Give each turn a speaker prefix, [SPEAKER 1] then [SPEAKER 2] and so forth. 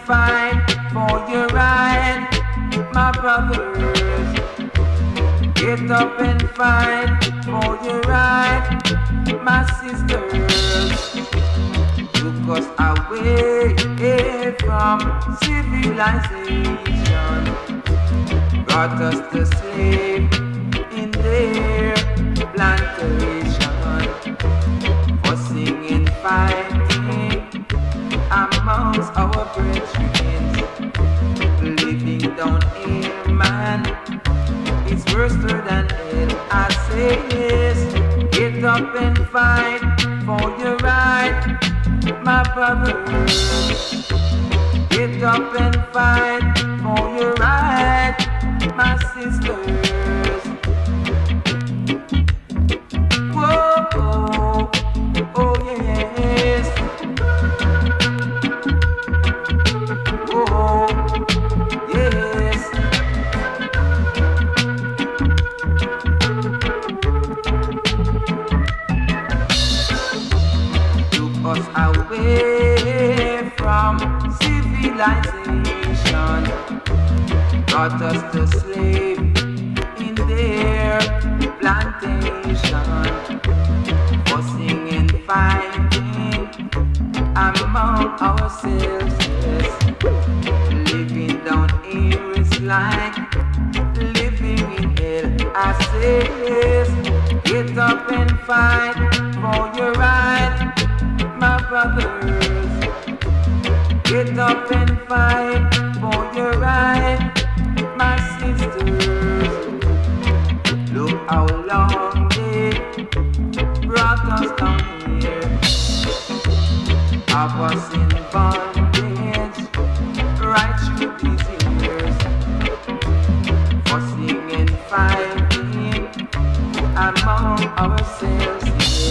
[SPEAKER 1] fight for your right, my brothers. Get up and fight for your right, my sisters. Took us away from civilization, brought us to slave in their plantation, fussing and fighting amongst our brethren, living down here, man. It's worse than hell. I say yes, get up and fight for your right, my brothers. Get up and fight for your right, my sisters. Whoa, oh, oh yes. Whoa, yes. Took us away from civilization, brought us to slave in their plantation, fussing and fighting among ourselves, yes. Living down here is like living in hell. I say yes, get up and fight for your right, my brothers. Get up and fight for your right, my sisters. Look how long they brought us down here, have us in bondage right through these years, fussing and fighting among ourselves, yes.